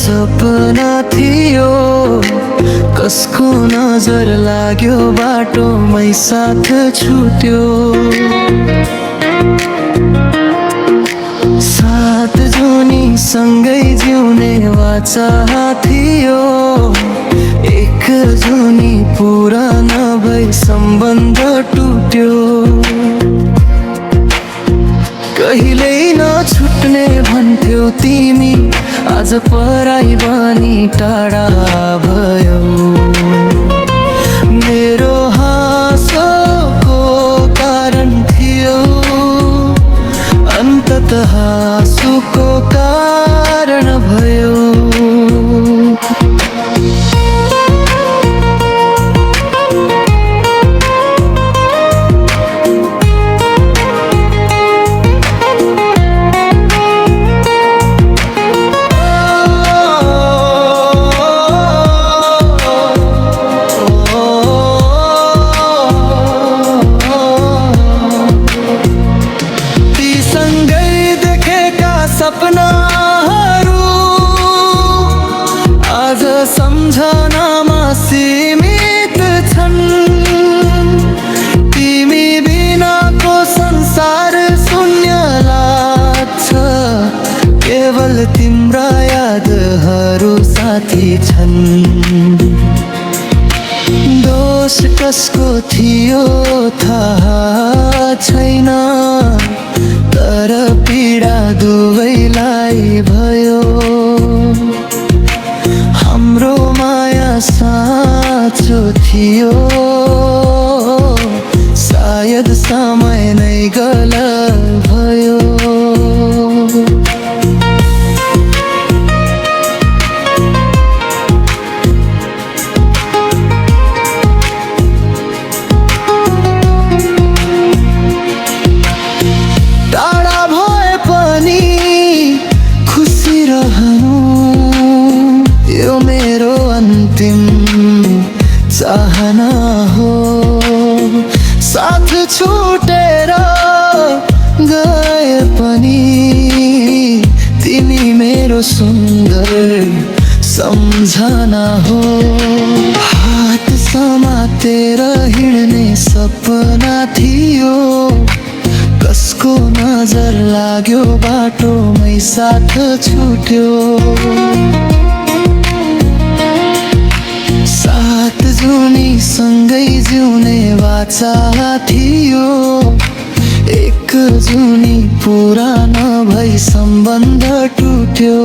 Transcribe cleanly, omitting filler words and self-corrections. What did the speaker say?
सपना थियो, कसको नजर लाग्यो बाटोमै साथ छुट्यो। सात जुनी सँगै जिउने वाचा थियो, एक जुनी पुरा नभई सम्बन्ध टुट्यो। कहिल्यै नछुट्ने भन्थ्यौ तिमी, आज पराई बनी टाढा भयो। मेरो हाँसोको कारण थियो, अन्ततः हाँसोको कारण भयो। सपनाहरू आज सम्झनामा सीमित छन्। तिमी बिनाको संसार शून्य लाग्छ, केवल तिम्रा यादहरू साथी छन्। दोष कसको थियो थाहा छैन, तर पीडा दुवैलाई भयो। हाम्रो माया साँचो थियो, सायद समय नै गलत भयो। यो मेरो अन्तिम चाहना हो, साथ छुटेर गए पनि तिमी मेरो सुन्दर सम्झना हो। हात समातेर हिँड्ने सपना थियो, कसको नजर लाग्यो बाटोमै साथ छुट्यो। सात जुनी सँगै जिउने वाचा थियो, एक जुनी पुरा नभई सम्बन्ध टुट्यो।